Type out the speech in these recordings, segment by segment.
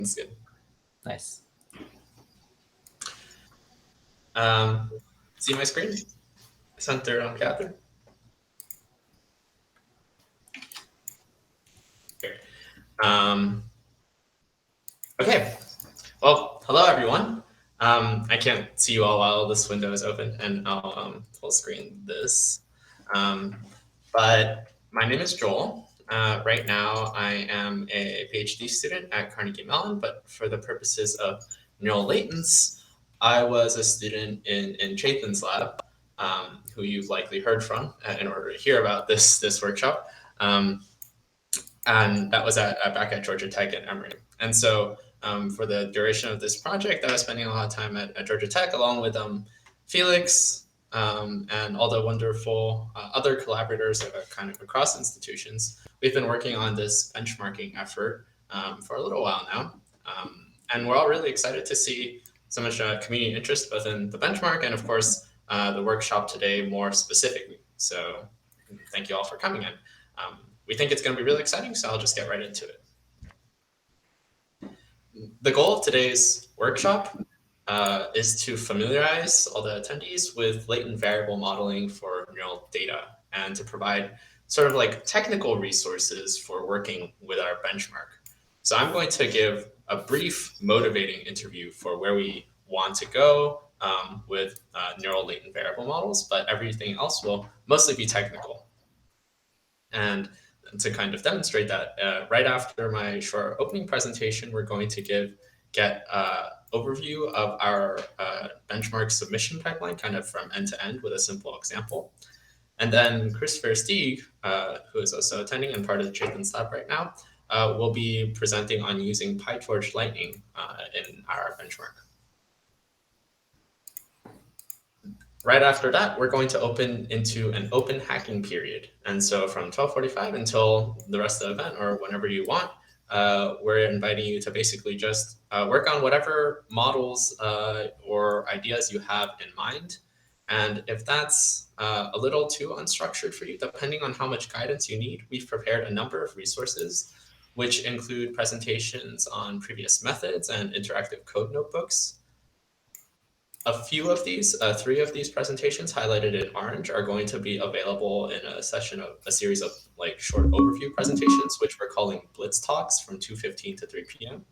That's good. Nice. See my screen? Center on gather. Okay. Well, hello everyone. I can't see you all while this window is open, and I'll full screen this. But my name is Joel. Right now, I am a PhD student at Carnegie Mellon, but for the purposes of neural latents, I was a student in Chaitin's lab, who you've likely heard from in order to hear about this workshop. And that was back at Georgia Tech at Emory. And so for the duration of this project, I was spending a lot of time at Georgia Tech, along with Felix and all the wonderful other collaborators kind of across institutions. We've been working on this benchmarking effort for a little while now. And we're all really excited to see so much community interest both in the benchmark and, of course, the workshop today more specifically. So thank you all for coming in. We think it's going to be really exciting, so I'll just get right into it. The goal of today's workshop is to familiarize all the attendees with latent variable modeling for neural data and to provide sort of like technical resources for working with our benchmark. So I'm going to give a brief motivating interview for where we want to go with neural latent variable models, but everything else will mostly be technical. And to kind of demonstrate that, right after my short opening presentation, we're going to get overview of our benchmark submission pipeline, kind of from end to end with a simple example. And then Chris Versteeg, who is also attending and part of the Chaitin's lab right now, will be presenting on using PyTorch Lightning in our benchmark. Right after that, we're going to open into an open hacking period. And so from 12:45 until the rest of the event, or whenever you want, we're inviting you to basically just work on whatever models or ideas you have in mind. And if that's a little too unstructured for you, depending on how much guidance you need, we've prepared a number of resources, which include presentations on previous methods and interactive code notebooks. A few of these, 3 of these presentations highlighted in orange are going to be available in a series of like short overview presentations, which we're calling Blitz Talks from 2:15 to 3 p.m.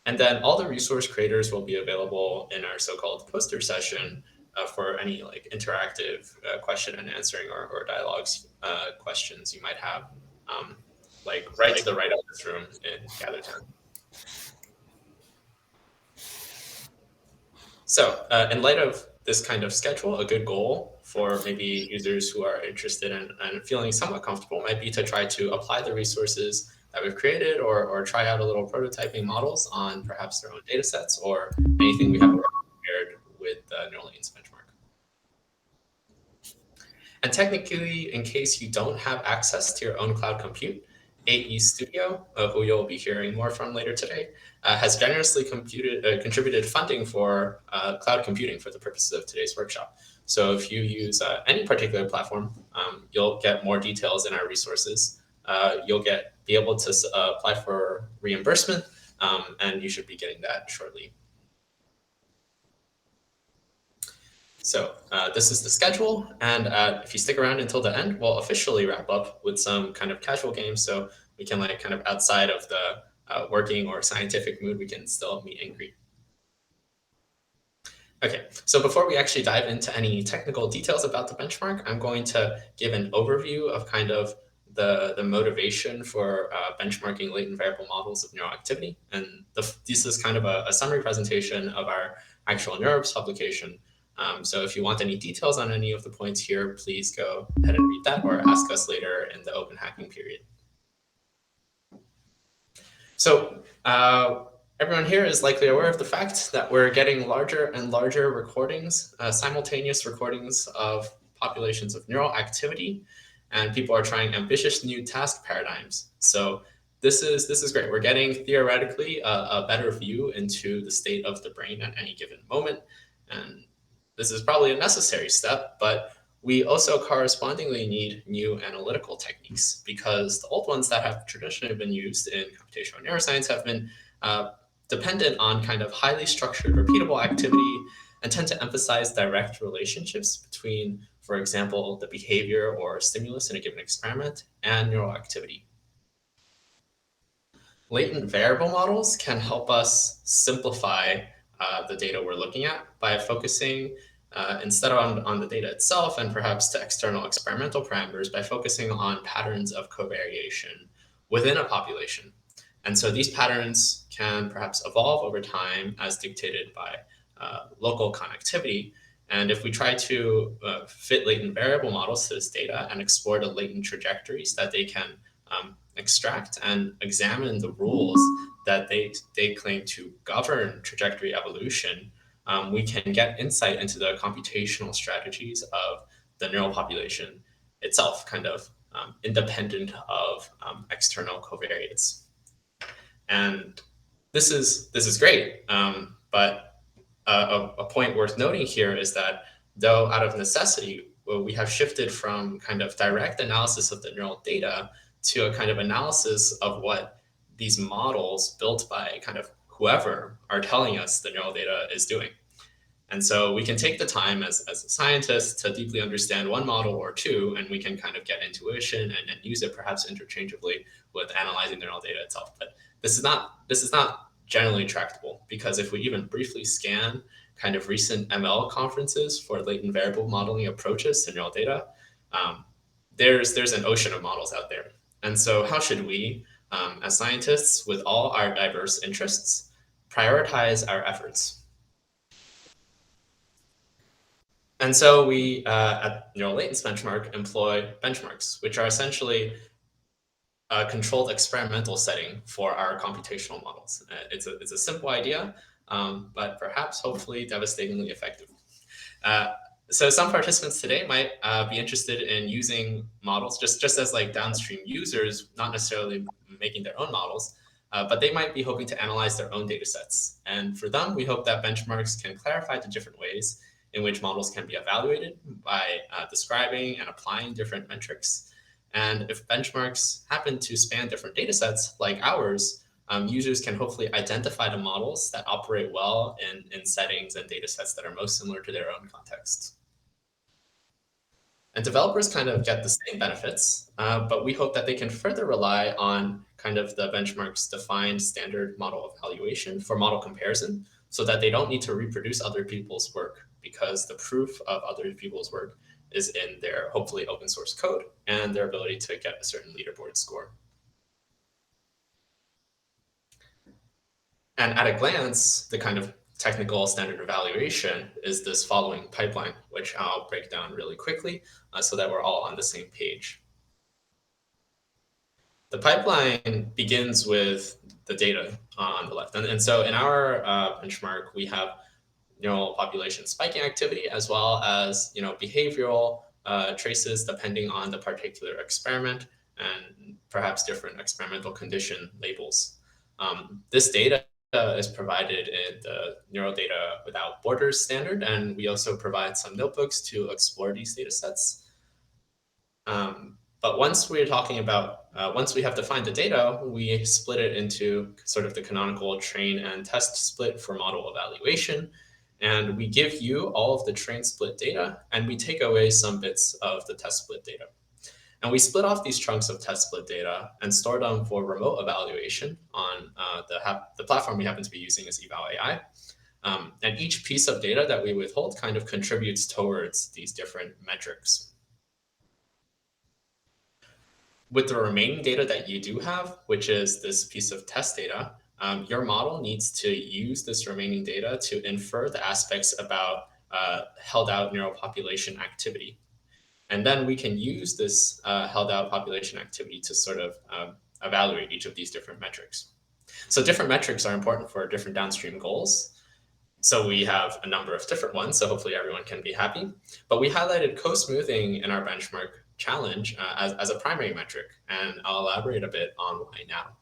And then all the resource creators will be available in our so-called poster session for any like interactive question and answering or dialogues questions you might have, like right to the right of this room in GatherTown. So in light of this kind of schedule, a good goal for maybe users who are interested in and feeling somewhat comfortable might be to try to apply the resources that we've created or try out a little prototyping models on perhaps their own data sets or anything we have prepared with the neural latents benchmark. And technically, in case you don't have access to your own cloud compute, AE Studio, who you'll be hearing more from later today, has generously contributed funding for cloud computing for the purposes of today's workshop. So if you use any particular platform, you'll get more details in our resources. You'll be able to apply for reimbursement, and you should be getting that shortly. So this is the schedule, and if you stick around until the end, we'll officially wrap up with some kind of casual games, so we can like kind of outside of the working or scientific mood, we can still meet and greet. Okay, so before we actually dive into any technical details about the benchmark, I'm going to give an overview of kind of the motivation for benchmarking latent variable models of neural activity. And this is kind of a summary presentation of our actual Neurobes publication. So if you want any details on any of the points here, please go ahead and read that or ask us later in the open hacking period. So everyone here is likely aware of the fact that we're getting larger and larger recordings, simultaneous recordings of populations of neural activity, and people are trying ambitious new task paradigms. So this is great. We're getting theoretically a better view into the state of the brain at any given moment, and this is probably a necessary step, but we also correspondingly need new analytical techniques because the old ones that have traditionally been used in computational neuroscience have been dependent on kind of highly structured, repeatable activity and tend to emphasize direct relationships between, for example, the behavior or stimulus in a given experiment and neural activity. Latent variable models can help us simplify the data we're looking at by focusing instead on the data itself and perhaps to external experimental parameters by focusing on patterns of covariation within a population. And so these patterns can perhaps evolve over time as dictated by local connectivity. And if we try to fit latent variable models to this data and explore the latent trajectories that they can extract and examine the rules that they claim to govern trajectory evolution, we can get insight into the computational strategies of the neural population itself, kind of independent of external covariates. And this is great, but a point worth noting here is that though out of necessity, we have shifted from kind of direct analysis of the neural data to a kind of analysis of what these models built by kind of whoever are telling us the neural data is doing. And so we can take the time as a scientist to deeply understand one model or two, and we can kind of get intuition and use it perhaps interchangeably with analyzing the neural data itself. But this is not generally tractable, because if we even briefly scan kind of recent ML conferences for latent variable modeling approaches to neural data, there's an ocean of models out there. And so how should we, as scientists with all our diverse interests, prioritize our efforts? And so we, at Neural Latents Benchmark, employ benchmarks, which are essentially a controlled experimental setting for our computational models. It's a simple idea, but perhaps hopefully devastatingly effective. So some participants today might be interested in using models just as like downstream users, not necessarily making their own models, but they might be hoping to analyze their own data sets. And for them, we hope that benchmarks can clarify the different ways in which models can be evaluated by describing and applying different metrics. And if benchmarks happen to span different data sets like ours, users can hopefully identify the models that operate well in settings and data sets that are most similar to their own contexts. And developers kind of get the same benefits, but we hope that they can further rely on kind of the benchmark's defined standard model evaluation for model comparison so that they don't need to reproduce other people's work, because the proof of other people's work is in their hopefully open source code and their ability to get a certain leaderboard score. And at a glance, the kind of technical standard evaluation is this following pipeline, which I'll break down really quickly so that we're all on the same page. The pipeline begins with the data on the left. And so in our benchmark, we have neural population spiking activity as well as behavioral traces depending on the particular experiment and perhaps different experimental condition labels. This data is provided in the Neural Data Without Borders standard, and we also provide some notebooks to explore these data sets. But once we're talking about, once we have defined the data, we split it into sort of the canonical train and test split for model evaluation. And we give you all of the train split data, and we take away some bits of the test split data. And we split off these chunks of test split data and store them for remote evaluation on the platform we happen to be using is eval.ai. And each piece of data that we withhold kind of contributes towards these different metrics. With the remaining data that you do have, which is this piece of test data, your model needs to use this remaining data to infer the aspects about held out neural population activity. And then we can use this held out population activity to sort of evaluate each of these different metrics. So different metrics are important for different downstream goals. So we have a number of different ones, so hopefully everyone can be happy. But we highlighted co-smoothing in our benchmark challenge as a primary metric, and I'll elaborate a bit on why now.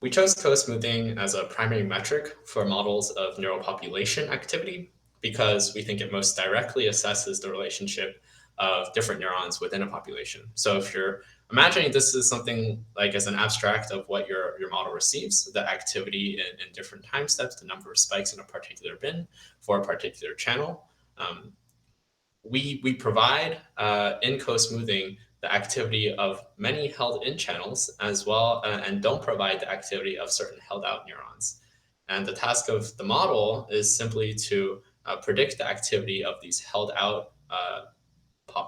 We chose co-smoothing as a primary metric for models of neural population activity because we think it most directly assesses the relationship of different neurons within a population. So if you're imagining this is something like as an abstract of what your model receives, the activity in different time steps, the number of spikes in a particular bin for a particular channel, we provide in co-smoothing the activity of many held in channels as well, and don't provide the activity of certain held out neurons. And the task of the model is simply to predict the activity of these held out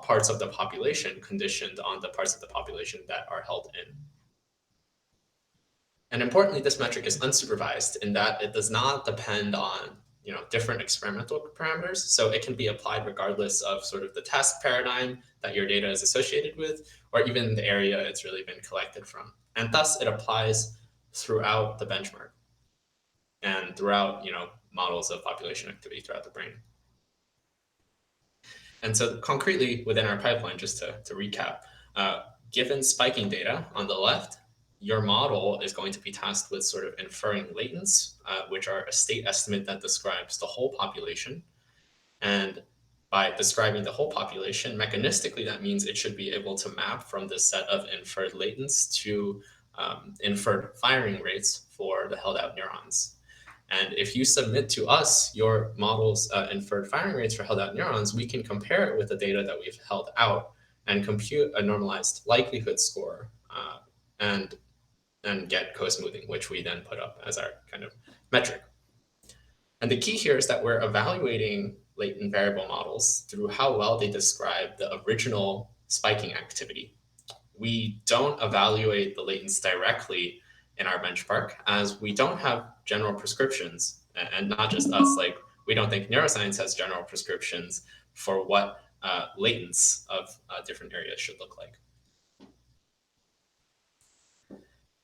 parts of the population conditioned on the parts of the population that are held in. And importantly, this metric is unsupervised in that it does not depend on different experimental parameters. So it can be applied regardless of sort of the task paradigm that your data is associated with, or even the area it's really been collected from. And thus it applies throughout the benchmark and throughout models of population activity throughout the brain. And so concretely within our pipeline, just to recap, given spiking data on the left, your model is going to be tasked with sort of inferring latents, which are a state estimate that describes the whole population. And by describing the whole population, mechanistically, that means it should be able to map from this set of inferred latents to inferred firing rates for the held out neurons. And if you submit to us your model's inferred firing rates for held out neurons, we can compare it with the data that we've held out and compute a normalized likelihood score and get co-smoothing, which we then put up as our kind of metric. And the key here is that we're evaluating latent variable models through how well they describe the original spiking activity. We don't evaluate the latents directly in our benchmark as we don't have general prescriptions, and not just us, like we don't think neuroscience has general prescriptions for what latents of different areas should look like.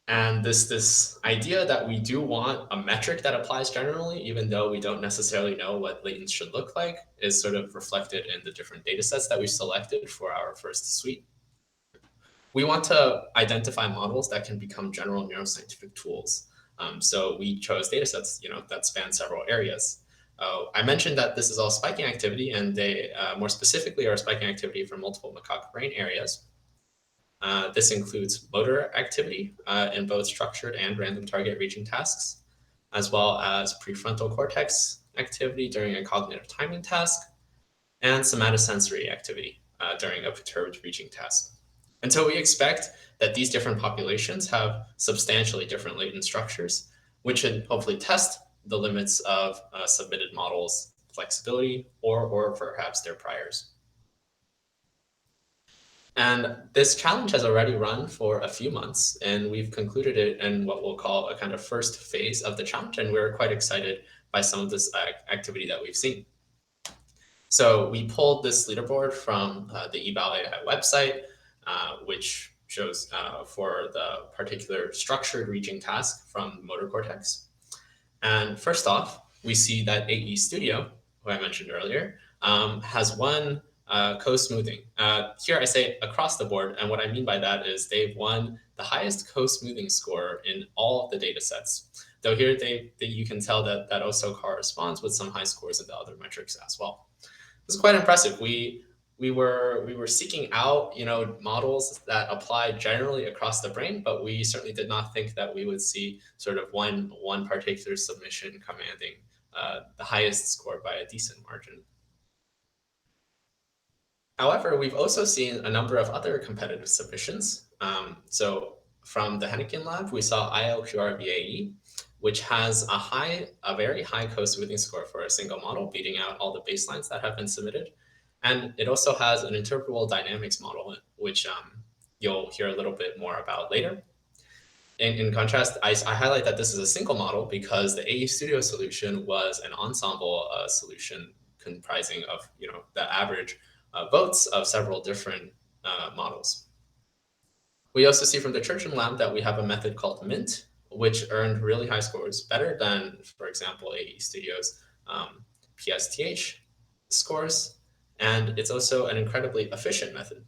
And this idea that we do want a metric that applies generally, even though we don't necessarily know what latents should look like, is sort of reflected in the different data sets that we selected for our first suite. We want to identify models that can become general neuroscientific tools. So we chose data sets that span several areas. I mentioned that this is all spiking activity, and they more specifically are spiking activity for multiple macaque brain areas. This includes motor activity in both structured and random target reaching tasks, as well as prefrontal cortex activity during a cognitive timing task, and somatosensory activity during a perturbed reaching task. And so we expect that these different populations have substantially different latent structures, which should hopefully test the limits of submitted models' flexibility or perhaps their priors. And this challenge has already run for a few months, and we've concluded it in what we'll call a kind of first phase of the challenge, and we're quite excited by some of this activity that we've seen. So we pulled this leaderboard from the eval AI website, which shows for the particular structured reaching task from motor cortex. And first off, we see that AE Studio, who I mentioned earlier, has won co-smoothing. Here I say across the board, and what I mean by that is they've won the highest co-smoothing score in all of the data sets. Though here you can tell that also corresponds with some high scores in the other metrics as well. This is quite impressive. We were seeking out models that apply generally across the brain, but we certainly did not think that we would see sort of one particular submission commanding the highest score by a decent margin. However, we've also seen a number of other competitive submissions. So from the Hennecken lab, we saw ILQRBAE, which has a very high co-smoothing score for a single model, beating out all the baselines that have been submitted. And it also has an interpretable dynamics model, which you'll hear a little bit more about later. In contrast, I highlight that this is a single model because the AE Studio solution was an ensemble solution comprising of the average votes of several different models. We also see from the Churchin lab that we have a method called MINT, which earned really high scores, better than, for example, AE Studio's PSTH scores. And it's also an incredibly efficient method.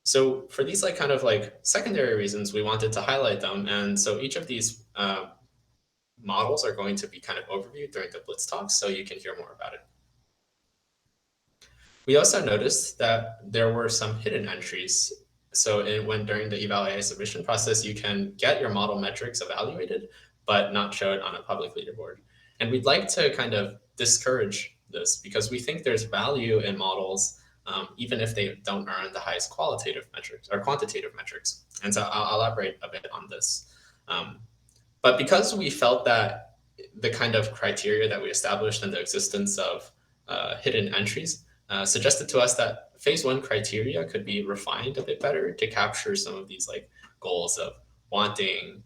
So for these kind of secondary reasons, we wanted to highlight them. And so each of these models are going to be kind of overviewed during the Blitz talks, so you can hear more about it. We also noticed that there were some hidden entries. So when during the eval AI submission process, you can get your model metrics evaluated, but not show it on a public leaderboard. And we'd like to kind of discourage this because we think there's value in models, even if they don't earn the highest qualitative metrics or quantitative metrics. And so I'll elaborate a bit on this. But because we felt that the kind of criteria that we established and the existence of hidden entries suggested to us that phase one criteria could be refined a bit better to capture some of these like goals of wanting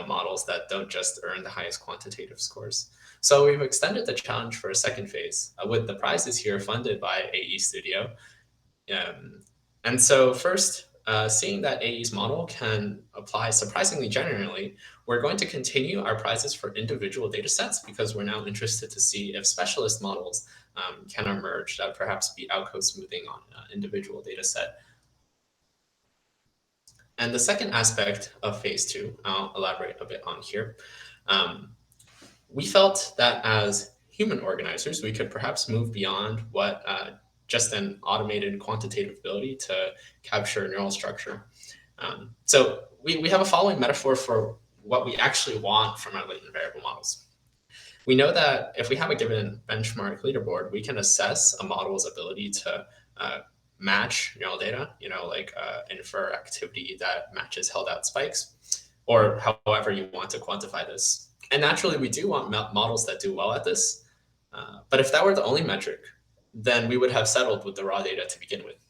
models that don't just earn the highest quantitative scores. So we've extended the challenge for a second phase with the prizes here funded by AE Studio. And so first, seeing that AE's model can apply surprisingly generally, we're going to continue our prizes for individual data sets because we're now interested to see if specialist models can emerge that perhaps beat outcode smoothing on an individual data set. And the second aspect of phase two, I'll elaborate a bit on here. We felt that as human organizers, we could perhaps move beyond what just an automated quantitative ability to capture neural structure. So we have a following metaphor for what we actually want from our latent variable models. We know that if we have a given benchmark leaderboard, we can assess a model's ability to match neural data, like infer activity that matches held out spikes, or however you want to quantify this. And naturally, we do want models that do well at this. But if that were the only metric, then we would have settled with the raw data to begin with.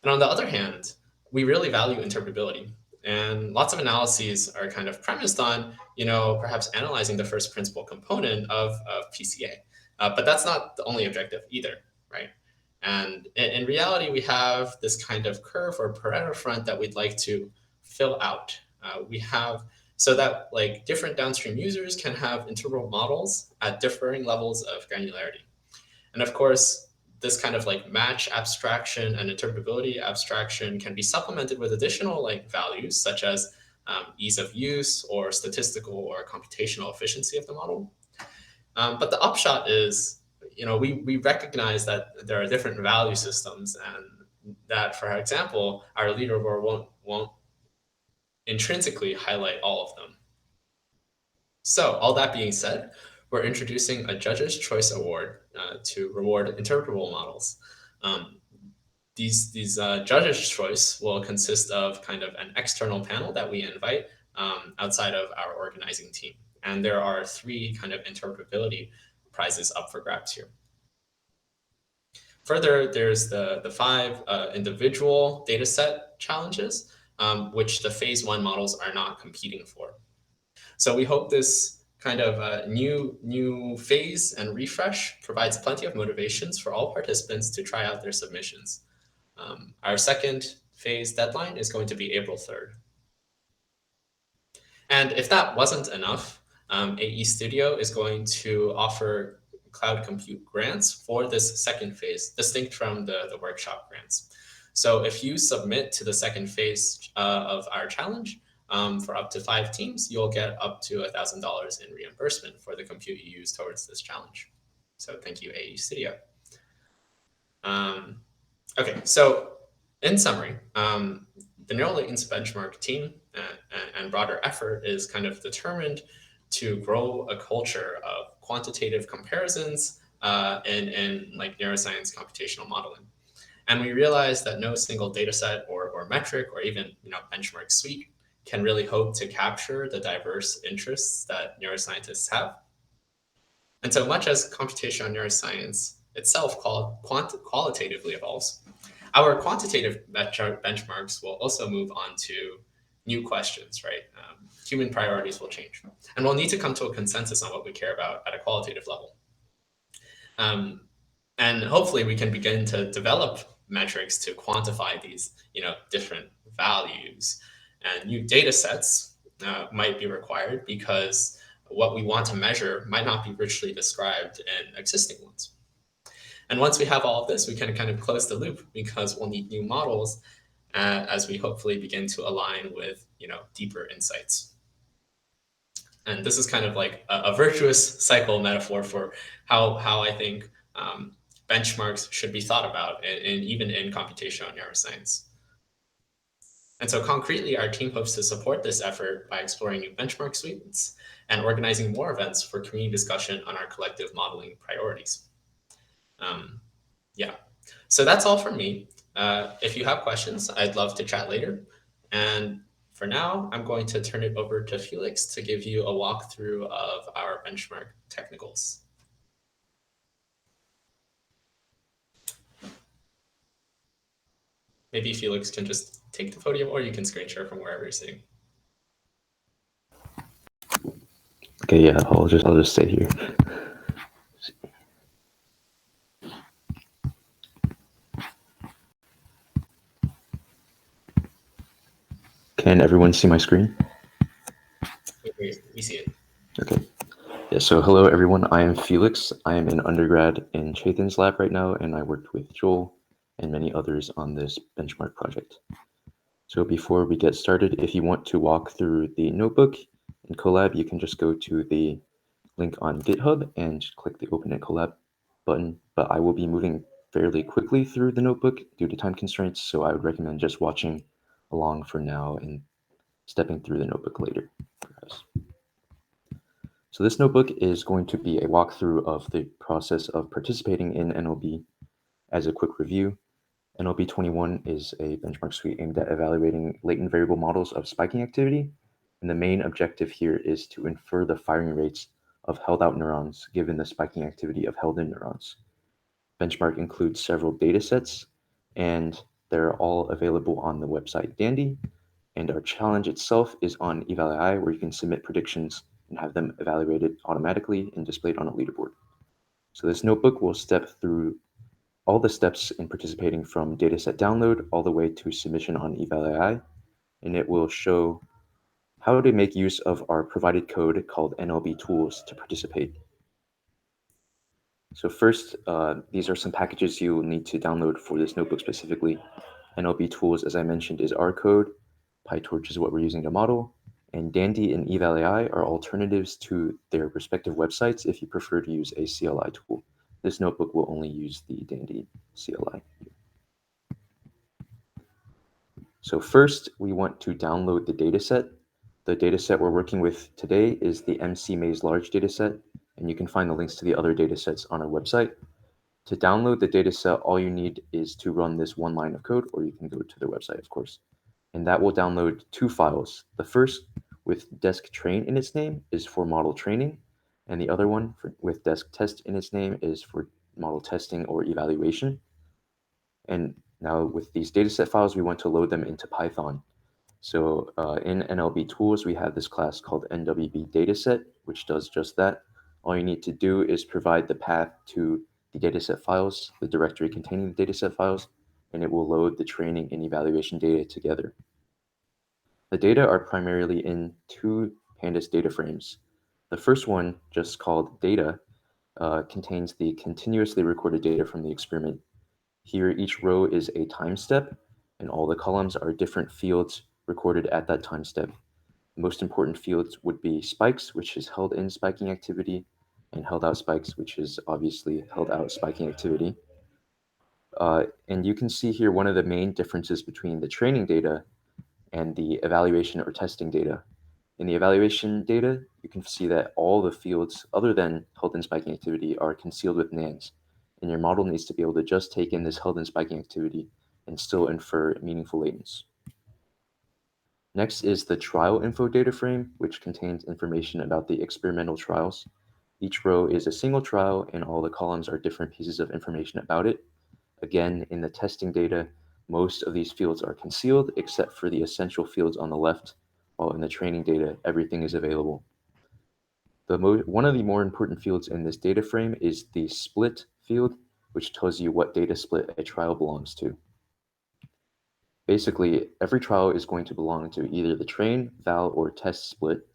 And on the other hand, we really value interpretability. And lots of analyses are kind of premised on, perhaps analyzing the first principle component of PCA. But that's not the only objective either, right? And in reality, we have this kind of curve or Pareto front that we'd like to fill out. We have so that like different downstream users can have interpretable models at differing levels of granularity. And of course, this kind of like match abstraction and interpretability abstraction can be supplemented with additional like values such as ease of use or statistical or computational efficiency of the model. But the upshot is, we recognize that there are different value systems and that, for example, our leaderboard won't intrinsically highlight all of them. So all that being said, we're introducing a Judge's Choice Award to reward interpretable models. These Judge's Choice will consist of kind of an external panel that we invite outside of our organizing team. And there are 3 kind of interpretability prizes up for grabs here. Further, there's the 5 individual data set challenges, which the phase 1 models are not competing for. So we hope this kind of new phase and refresh provides plenty of motivations for all participants to try out their submissions. Our second phase deadline is going to be April 3rd. And if that wasn't enough, AE Studio is going to offer cloud compute grants for this second phase, distinct from the workshop grants. So if you submit to the second phase of our challenge, for up to 5 teams, you'll get up to $1,000 in reimbursement for the compute you use towards this challenge. So thank you, AE Studio. Okay, so in summary, the neural latents benchmark team and broader effort is kind of determined to grow a culture of quantitative comparisons in like neuroscience computational modeling. And we realize that no single data set or metric or even benchmark suite can really hope to capture the diverse interests that neuroscientists have. And so much as computational neuroscience itself qualitatively evolves, our quantitative benchmarks will also move on to new questions, right? Human priorities will change. And we'll need to come to a consensus on what we care about at a qualitative level. And hopefully we can begin to develop metrics to quantify these different values. And new data sets might be required because what we want to measure might not be richly described in existing ones. And once we have all of this, we can kind of close the loop because we'll need new models as we hopefully begin to align with deeper insights. And this is kind of like a virtuous cycle metaphor for how I think benchmarks should be thought about, and even in computational neuroscience. And so concretely, our team hopes to support this effort by exploring new benchmark suites and organizing more events for community discussion on our collective modeling priorities. Yeah, so that's all from me. If you have questions, I'd love to chat later. And for now, I'm going to turn it over to Felix to give you a walkthrough of our benchmark technicals. Maybe Felix can just take the podium, or you can screen share from wherever you're sitting. Okay, yeah, I'll just stay here. Can everyone see my screen? We see it. Okay. Yeah, so hello everyone, I am Felix. I am an undergrad in Chethan's lab right now, and I worked with Joel and many others on this benchmark project. So before we get started, if you want to walk through the notebook in Colab, you can just go to the link on GitHub and click the Open in Colab button, but I will be moving fairly quickly through the notebook due to time constraints, so I would recommend just watching along for now and stepping through the notebook later. So this notebook is going to be a walkthrough of the process of participating in NLB. As a quick review, NLB 21 is a benchmark suite aimed at evaluating latent variable models of spiking activity, and the main objective here is to infer the firing rates of held-out neurons given the spiking activity of held-in neurons. Benchmark includes several data sets, and they're all available on the website Dandy, and our challenge itself is on eval.ai, where you can submit predictions and have them evaluated automatically and displayed on a leaderboard. So this notebook will step through all the steps in participating from dataset download all the way to submission on eval.ai, and it will show how to make use of our provided code called NLB tools to participate. So first, these are some packages you will need to download for this notebook specifically. NLB tools, as I mentioned, is our code. PyTorch is what we're using to model. And Dandy and eval.ai are alternatives to their respective websites if you prefer to use a CLI tool. This notebook will only use the Dandy CLI. So first, we want to download the dataset. The dataset we're working with today is the MC Maze large dataset, and you can find the links to the other datasets on our website. To download the dataset, all you need is to run this one line of code, or you can go to their website, of course. And that will download two files. The first, with desk train in its name, is for model training, and the other one with desk test in its name is for model testing or evaluation. And now with these dataset files, we want to load them into Python. So in NLB tools, we have this class called NWB dataset, which does just that. All you need to do is provide the path to the dataset files, the directory containing the dataset files, and it will load the training and evaluation data together. The data are primarily in two pandas data frames. The first one, just called data, contains the continuously recorded data from the experiment. Here, each row is a time step, and all the columns are different fields recorded at that time step. The most important fields would be spikes, which is held in spiking activity, and held out spikes, which is obviously held out spiking activity. And you can see here one of the main differences between the training data and the evaluation or testing data. In the evaluation data, you can see that all the fields other than held in spiking activity are concealed with nans, and your model needs to be able to just take in this held in spiking activity and still infer meaningful latents. Next is the trial info data frame, which contains information about the experimental trials. Each row is a single trial, and all the columns are different pieces of information about it. Again, in the testing data, most of these fields are concealed except for the essential fields on the left, while in the training data, everything is available. One of the more important fields in this data frame is the split field, which tells you what data split a trial belongs to. Basically, every trial is going to belong to either the train, val, or test split.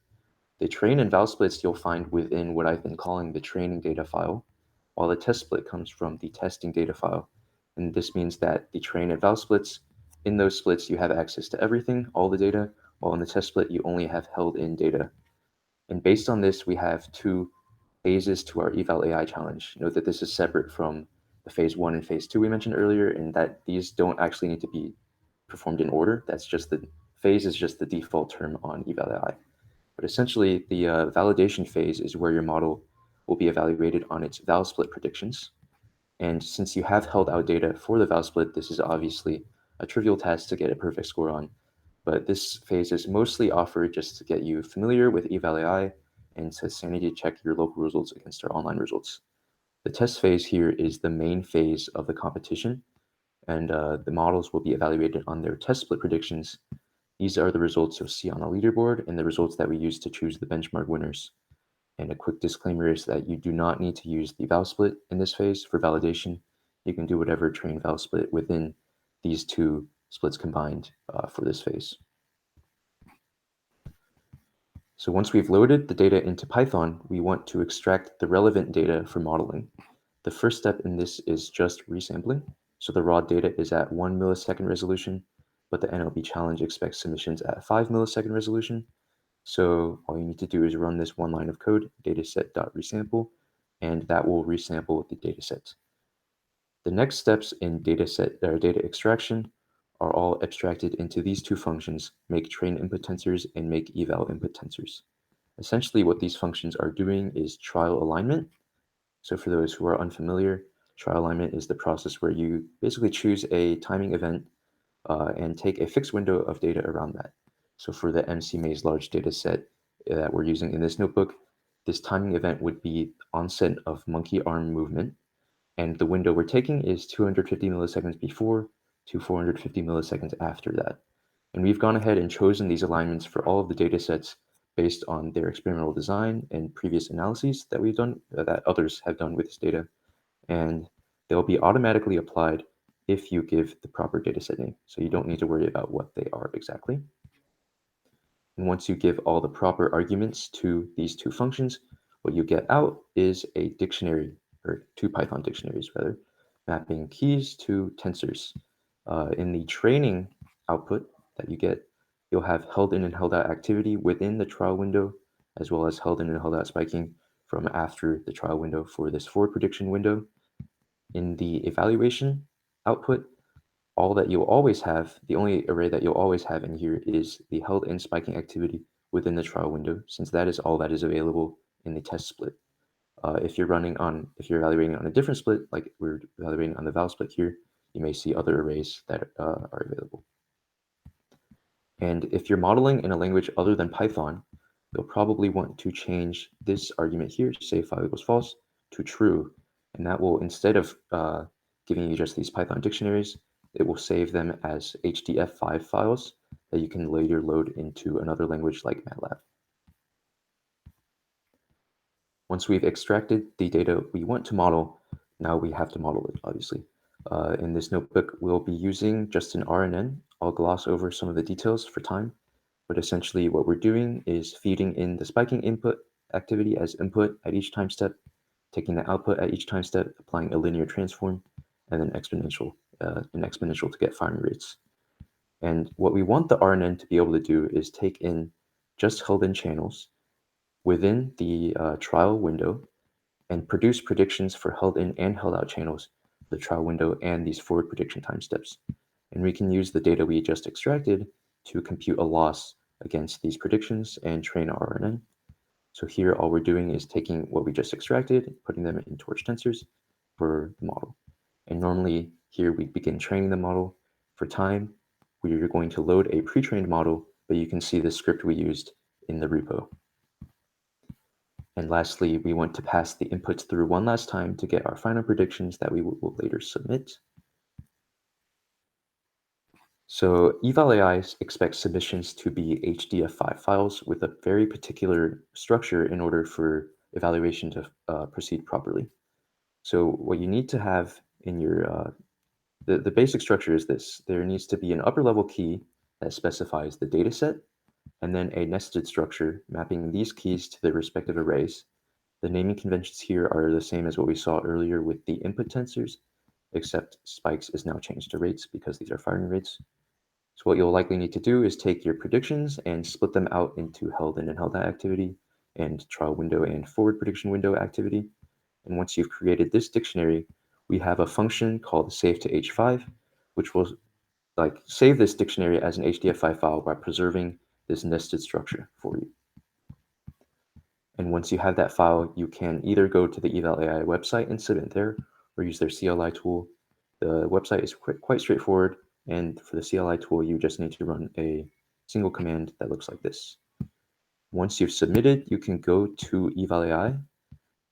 The train and val splits you'll find within what I've been calling the training data file, while the test split comes from the testing data file. And this means that the train and val splits, in those splits, you have access to everything, all the data, while in the test split, you only have held in data. And based on this, we have two phases to our eval.ai challenge. Note that this is separate from phase 1 and phase 2 we mentioned earlier, and that these don't actually need to be performed in order. That's just the phase is just the default term on eval.ai. But essentially, the validation phase is where your model will be evaluated on its val split predictions. And since you have held out data for the val split, this is obviously a trivial task to get a perfect score on. But this phase is mostly offered just to get you familiar with eval.ai and to sanity check your local results against our online results. The test phase here is the main phase of the competition, and the models will be evaluated on their test split predictions. These are the results you'll see on a leaderboard and the results that we use to choose the benchmark winners. And a quick disclaimer is that you do not need to use the val split in this phase for validation. You can do whatever train val split within these two splits combined for this phase. So once we've loaded the data into Python, we want to extract the relevant data for modeling. The first step in this is just resampling. So the raw data is at 1 millisecond resolution, but the NLP challenge expects submissions at 5 millisecond resolution. So all you need to do is run this one line of code, dataset.resample, and that will resample the dataset. The next steps in data extraction are all abstracted into these two functions, make train input tensors and make eval input tensors. Essentially, what these functions are doing is trial alignment. So for those who are unfamiliar, trial alignment is the process where you basically choose a timing event and take a fixed window of data around that. So for the MC Maze large data set that we're using in this notebook, this timing event would be onset of monkey arm movement. And the window we're taking is 250 milliseconds before to 450 milliseconds after that. And we've gone ahead and chosen these alignments for all of the data sets based on their experimental design and previous analyses that we've done, that others have done with this data. And they'll be automatically applied if you give the proper dataset name. So you don't need to worry about what they are exactly. And once you give all the proper arguments to these two functions, what you get out is a dictionary, or two Python dictionaries rather, mapping keys to tensors. In the training output that you get, you'll have held in and held out activity within the trial window, as well as held in and held out spiking from after the trial window for this forward prediction window. In the evaluation output, all that you'll always have, the only array that you'll always have in here is the held in spiking activity within the trial window, since that is all that is available in the test split. If you're evaluating on a different split, like we're evaluating on the val split here, you may see other arrays that are available. And if you're modeling in a language other than Python, you'll probably want to change this argument here, say file equals false, to true. And that will, instead of giving you just these Python dictionaries, it will save them as HDF5 files that you can later load into another language like MATLAB. Once we've extracted the data we want to model, now we have to model it, obviously. In this notebook, we'll be using just an RNN. I'll gloss over some of the details for time, but essentially what we're doing is feeding in the spiking input activity as input at each time step, taking the output at each time step, applying a linear transform, and then an exponential to get firing rates. And what we want the RNN to be able to do is take in just held in channels within the trial window and produce predictions for held in and held out channels, the trial window and these forward prediction time steps. And we can use the data we just extracted to compute a loss against these predictions and train our RNN. So here, all we're doing is taking what we just extracted, putting them in torch tensors for the model. And normally here we begin training the model. For time, we are going to load a pre-trained model, but you can see the script we used in the repo. And lastly, we want to pass the inputs through one last time to get our final predictions that we will later submit. So eval.ai expects submissions to be HDF5 files with a very particular structure in order for evaluation to proceed properly. So what you need to have in your, the basic structure is this. There needs to be an upper level key that specifies the data set, and then a nested structure mapping these keys to their respective arrays. The naming conventions here are the same as what we saw earlier with the input tensors, except spikes is now changed to rates because these are firing rates. So what you'll likely need to do is take your predictions and split them out into held in and held out activity and trial window and forward prediction window activity. And once you've created this dictionary, we have a function called save to H5, which will save this dictionary as an HDF5 file by preserving this nested structure for you. And once you have that file, you can either go to the Eval AI website and submit there, or use their CLI tool. The website is quite straightforward, and for the CLI tool, you just need to run a single command that looks like this. Once you've submitted, you can go to Eval AI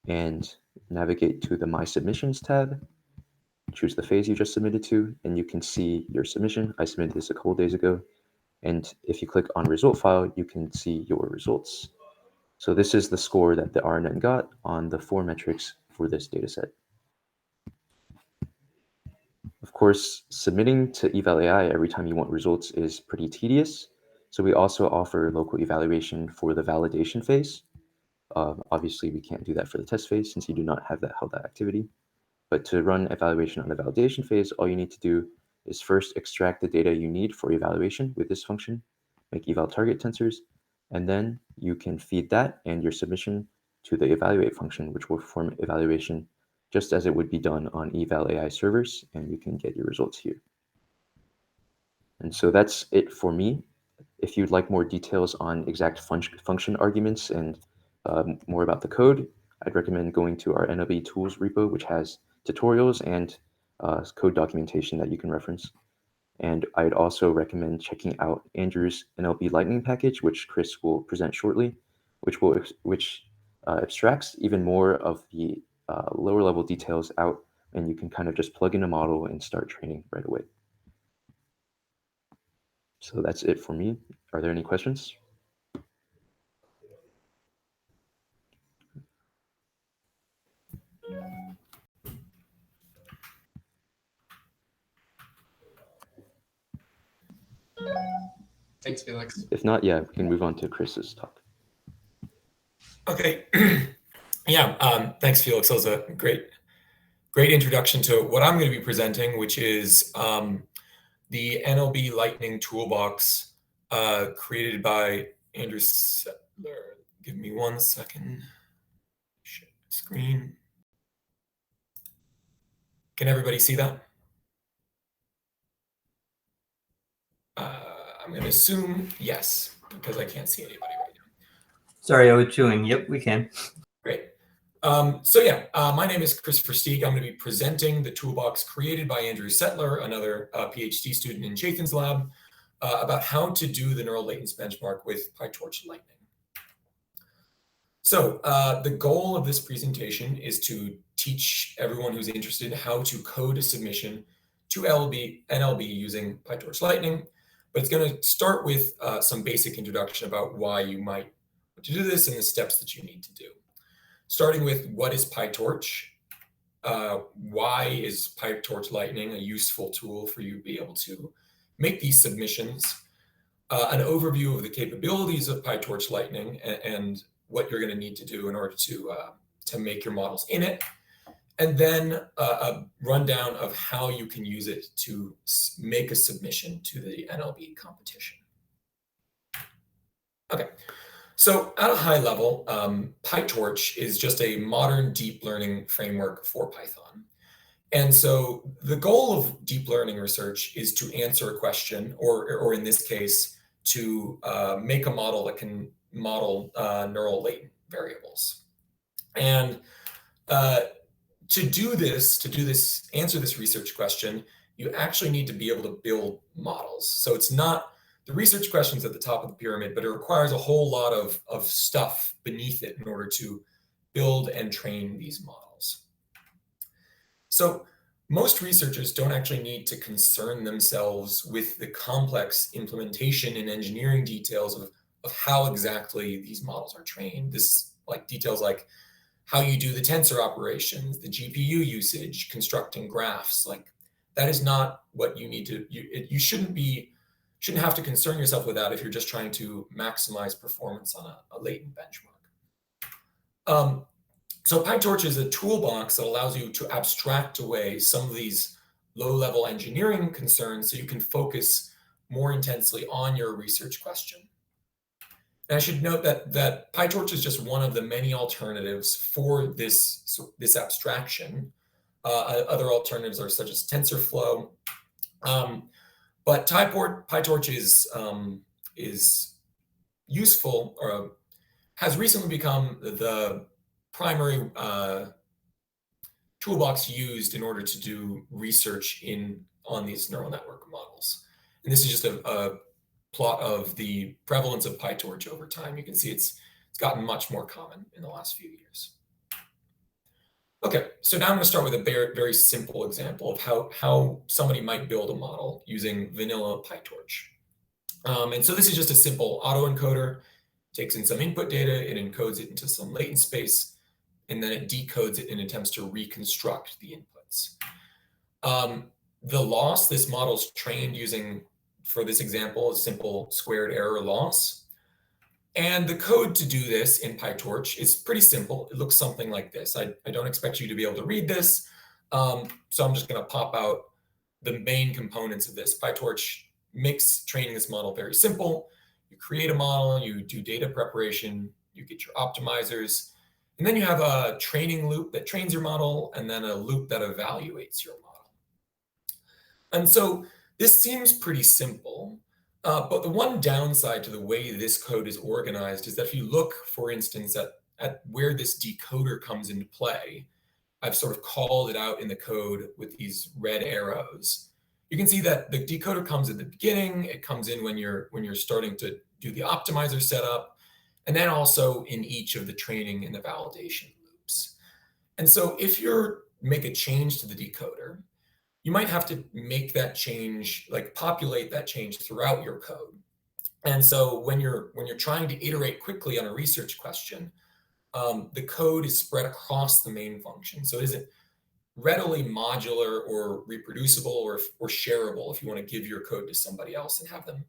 and navigate to the My Submissions tab, choose the phase you just submitted to, and you can see your submission. I submitted this a couple days ago. And if you click on result file, you can see your results. So this is the score that the RNN got on the 4 metrics for this dataset. Of course, submitting to Eval AI every time you want results is pretty tedious. So we also offer local evaluation for the validation phase. Obviously, we can't do that for the test phase since you do not have that held activity. But to run evaluation on the validation phase, all you need to do is first extract the data you need for evaluation with this function, make eval target tensors, and then you can feed that and your submission to the evaluate function, which will perform evaluation just as it would be done on Eval AI servers, and you can get your results here. And so that's it for me. If you'd like more details on exact function arguments and more about the code, I'd recommend going to our NLB tools repo, which has tutorials and code documentation that you can reference. And I'd also recommend checking out Andrew's NLB Lightning package, which Chris will present shortly, which abstracts even more of the lower level details out, and you can kind of just plug in a model and start training right away. So that's it for me. Are there any questions? Thanks, Felix. If not, yeah, we can move on to Chris's talk. Okay. Yeah, thanks, Felix. That was a great introduction to what I'm going to be presenting, which is the NLB Lightning toolbox created by Andrew Sedler. Give me 1 second. Share my screen. Can everybody see that? I'm going to assume yes, because I can't see anybody right now. Sorry, I was chewing. Yep, we can. Great. So yeah, my name is Chris Versteeg. I'm going to be presenting the toolbox created by Andrew Sedler, another PhD student in Chathan's lab, about how to do the neural latents benchmark with PyTorch Lightning. So the goal of this presentation is to teach everyone who's interested how to code a submission to NLB using PyTorch Lightning. But it's going to start with some basic introduction about why you might want to do this and the steps that you need to do. Starting with what is PyTorch? Why is PyTorch Lightning a useful tool for you to be able to make these submissions? An overview of the capabilities of PyTorch Lightning and what you're going to need to do in order to make your models in it. And then a rundown of how you can use it to make a submission to the NLB competition. Okay. So at a high level, PyTorch is just a modern deep learning framework for Python. And so the goal of deep learning research is to answer a question, or in this case, to make a model that can model neural latent variables. And to answer this research question, you actually need to be able to build models. So it's not the research questions at the top of the pyramid, but it requires a whole lot of stuff beneath it in order to build and train these models. So most researchers don't actually need to concern themselves with the complex implementation and engineering details of how exactly these models are trained. This details like how you do the tensor operations, the GPU usage, constructing graphs. That is not what you need to. You shouldn't have to concern yourself with that if you're just trying to maximize performance on a latent benchmark. So PyTorch is a toolbox that allows you to abstract away some of these low-level engineering concerns so you can focus more intensely on your research question. And I should note that PyTorch is just one of the many alternatives for this abstraction. Other alternatives are such as TensorFlow. But PyTorch is useful, or has recently become the primary toolbox used in order to do research on these neural network models. And this is just a plot of the prevalence of PyTorch over time. You can see it's gotten much more common in the last few years. Okay, so now I'm going to start with a very, very simple example of how somebody might build a model using Vanilla PyTorch. And so this is just a simple autoencoder. Takes in some input data, it encodes it into some latent space, and then it decodes it and attempts to reconstruct the inputs. The loss this model's trained using, for this example, is simple squared error loss. And the code to do this in PyTorch is pretty simple. It looks something like this. I don't expect you to be able to read this, so I'm just going to pop out the main components of this. PyTorch makes training this model very simple. You create a model, you do data preparation, you get your optimizers, and then you have a training loop that trains your model, and then a loop that evaluates your model. And so this seems pretty simple, but the one downside to the way this code is organized is that if you look, for instance, at where this decoder comes into play, I've sort of called it out in the code with these red arrows. You can see that the decoder comes at the beginning, it comes in when you're starting to do the optimizer setup, and then also in each of the training and the validation loops. And so if you make a change to the decoder, you might have to make that change, like populate that change throughout your code. And so when you're trying to iterate quickly on a research question, the code is spread across the main function. So it isn't readily modular or reproducible or shareable if you want to give your code to somebody else and have them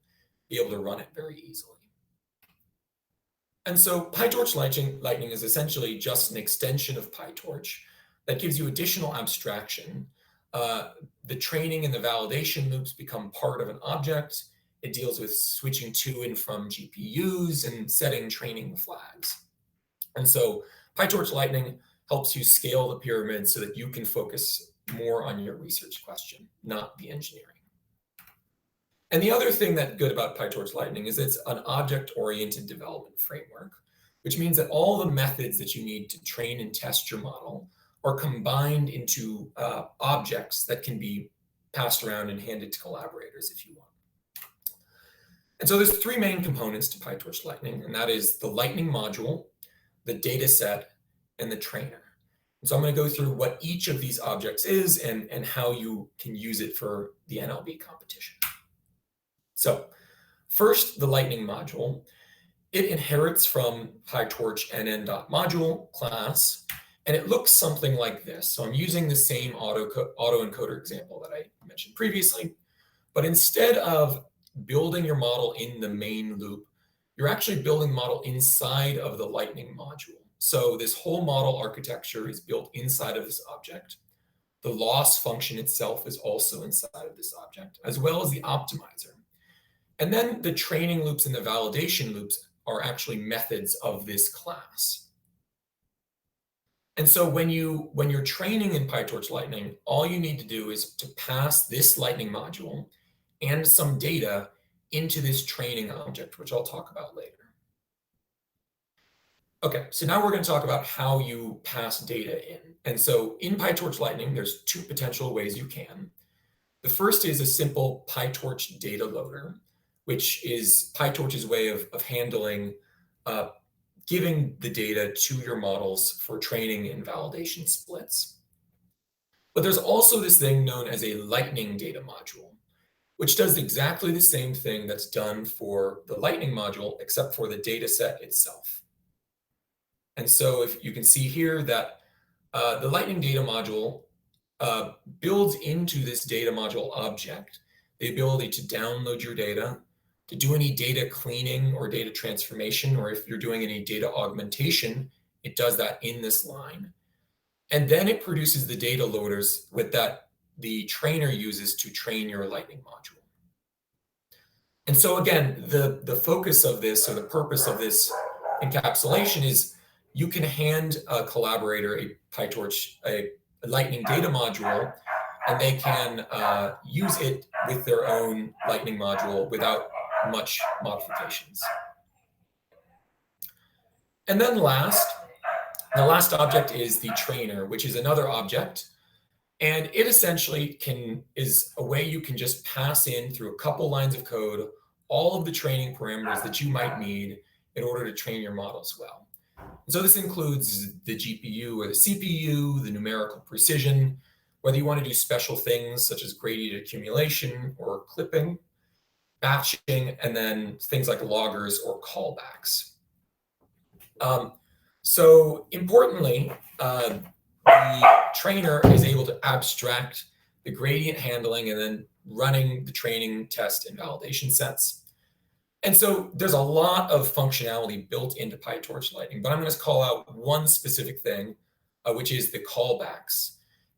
be able to run it very easily. And so PyTorch Lightning is essentially just an extension of PyTorch that gives you additional abstraction. The training and the validation loops become part of an object. It deals with switching to and from GPUs and setting training flags. And so PyTorch Lightning helps you scale the pyramid so that you can focus more on your research question, not the engineering. And the other thing that's good about PyTorch Lightning is it's an object-oriented development framework, which means that all the methods that you need to train and test your model are combined into objects that can be passed around and handed to collaborators if you want. And so there's three main components to PyTorch Lightning, and that is the Lightning module, the data set, and the trainer. And so I'm going to go through what each of these objects is and how you can use it for the NLB competition. So first, the Lightning module. It inherits from PyTorch nn.module class, and it looks something like this. So I'm using the same autoencoder example that I mentioned previously, but instead of building your model in the main loop, you're actually building the model inside of the Lightning module. So this whole model architecture is built inside of this object. The loss function itself is also inside of this object, as well as the optimizer. And then the training loops and the validation loops are actually methods of this class. And so when you're training in PyTorch Lightning, all you need to do is to pass this Lightning module and some data into this training object, which I'll talk about later. Okay, so now we're going to talk about how you pass data in. And so in PyTorch Lightning, there's two potential ways you can. The first is a simple PyTorch data loader, which is PyTorch's way of handling giving the data to your models for training and validation splits. But there's also this thing known as a Lightning data module, which does exactly the same thing that's done for the Lightning module, except for the data set itself. And so if you can see here that the Lightning data module builds into this data module object the ability to download your data, to do any data cleaning or data transformation, or if you're doing any data augmentation, it does that in this line. And then it produces the data loaders that the trainer uses to train your Lightning module. And so again, the focus of this, or the purpose of this encapsulation, is you can hand a collaborator a PyTorch, a Lightning data module, and they can use it with their own Lightning module without much modifications. And then the last object is the trainer, which is another object. And it essentially is a way you can just pass in through a couple lines of code all of the training parameters that you might need in order to train your models well. And so this includes the GPU or the CPU, the numerical precision, whether you want to do special things such as gradient accumulation or clipping, batching, and then things like loggers or callbacks. So importantly, the trainer is able to abstract the gradient handling and then running the training, test, and validation sets. And so there's a lot of functionality built into PyTorch Lightning, but I'm going to call out one specific thing, which is the callbacks,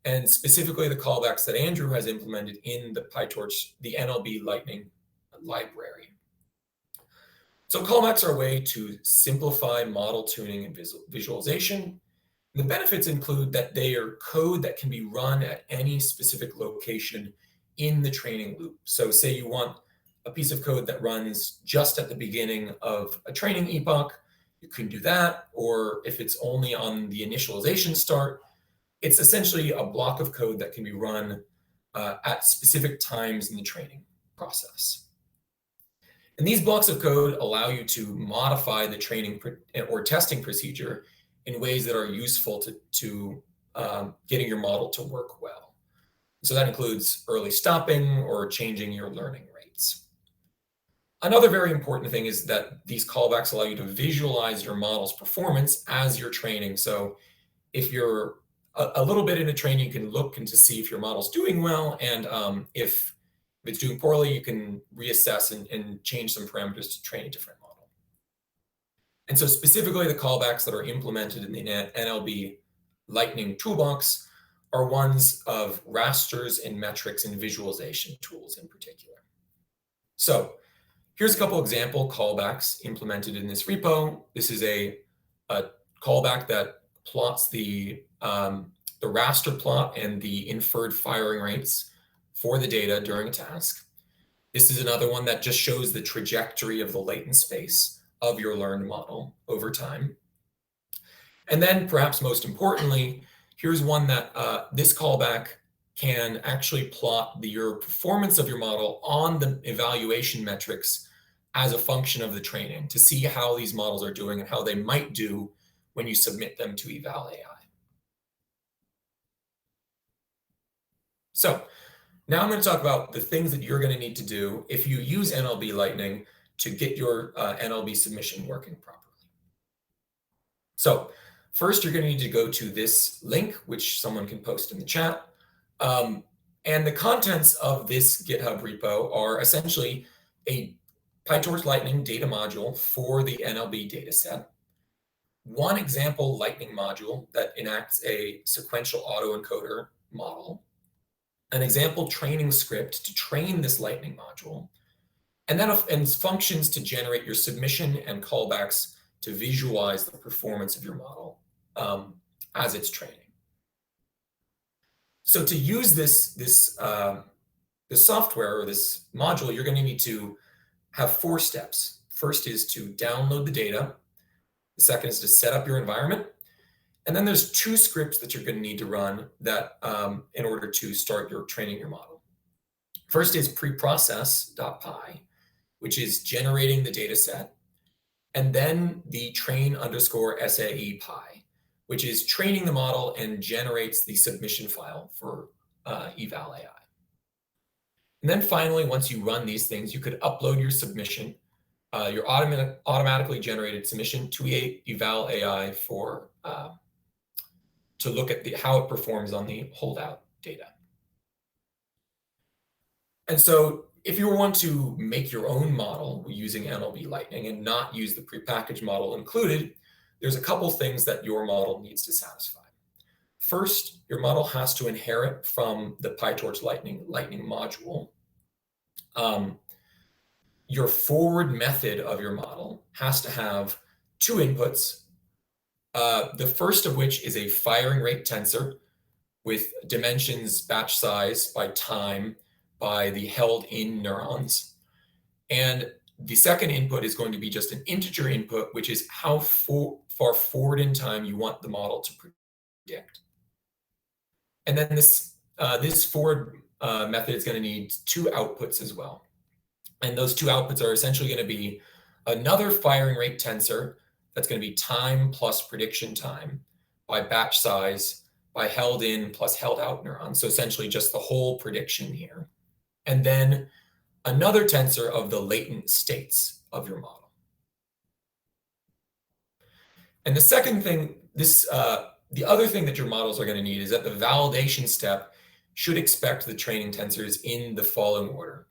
and specifically the callbacks that Andrew has implemented in the PyTorch, the NLB Lightning library. So callbacks are a way to simplify model tuning and visualization. The benefits include that they are code that can be run at any specific location in the training loop. So say you want a piece of code that runs just at the beginning of a training epoch, you can do that. Or if it's only on the initialization start, it's essentially a block of code that can be run at specific times in the training process. And these blocks of code allow you to modify the training or testing procedure in ways that are useful to getting your model to work well. So that includes early stopping or changing your learning rates. Another very important thing is that these callbacks allow you to visualize your model's performance as you're training. So if you're a little bit into training, you can look and to see if your model's doing well, and if it's doing poorly, you can reassess and change some parameters to train a different model. And so specifically the callbacks that are implemented in the NLB Lightning toolbox are ones of rasters and metrics and visualization tools in particular. So here's a couple example callbacks implemented in this repo. This is a callback that plots the raster plot and the inferred firing rates for the data during a task. This is another one that just shows the trajectory of the latent space of your learned model over time. And then perhaps most importantly, here's one that this callback can actually plot your performance of your model on the evaluation metrics as a function of the training to see how these models are doing and how they might do when you submit them to Eval AI. So now I'm going to talk about the things that you're going to need to do if you use NLB Lightning to get your NLB submission working properly. So first, you're going to need to go to this link, which someone can post in the chat. And the contents of this GitHub repo are essentially a PyTorch Lightning data module for the NLB dataset, one example Lightning module that enacts a sequential autoencoder model, an example training script to train this Lightning module, and then functions to generate your submission and callbacks to visualize the performance of your model as it's training. So to use this software or this module, you're going to need to have 4 steps. First is to download the data. The second is to set up your environment. And then there's 2 scripts that you're going to need to run that in order to start your training your model. First is preprocess.py, which is generating the data set. And then the train_SAE py, which is training the model and generates the submission file for Eval AI. And then finally, once you run these things, you could upload your submission, your automatically generated submission to Eval AI for to look at how it performs on the holdout data. And so if you want to make your own model using NLB Lightning and not use the prepackaged model included, there's a couple things that your model needs to satisfy. First, your model has to inherit from the PyTorch Lightning module. Your forward method of your model has to have 2 inputs. The first of which is a firing rate tensor, with dimensions, batch size by time, by the held in neurons. And the second input is going to be just an integer input, which is how far forward in time you want the model to predict. And then this forward method is going to need two outputs as well. And those two outputs are essentially going to be another firing rate tensor that's going to be time plus prediction time by batch size by held in plus held out neurons. So essentially just the whole prediction here. And then another tensor of the latent states of your model. And the second thing, the other thing that your models are going to need is that the validation step should expect the training tensors in the following order.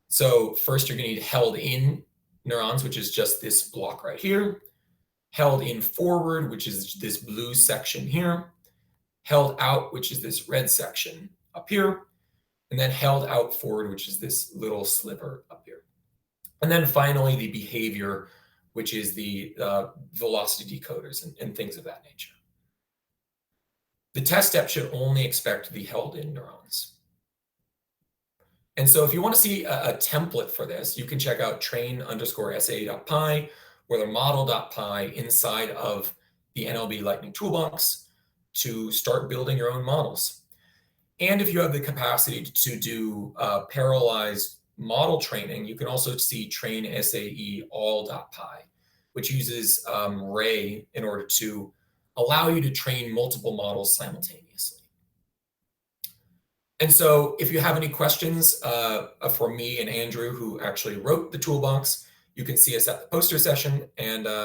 So first you're going to need held in neurons, which is just this block right here. Held in forward, which is this blue section here. Held out, which is this red section up here. And then held out forward, which is this little sliver up here. And then finally, the behavior, which is the velocity decoders and things of that nature. The test step should only expect the held in neurons. And so if you want to see a template for this, you can check out train_sa.py or the model.py inside of the NLB Lightning Toolbox to start building your own models. And if you have the capacity to do parallelized model training, you can also see train_sae all.py, which uses Ray in order to allow you to train multiple models simultaneously. And so if you have any questions for me and Andrew, who actually wrote the toolbox, you can see us at the poster session, and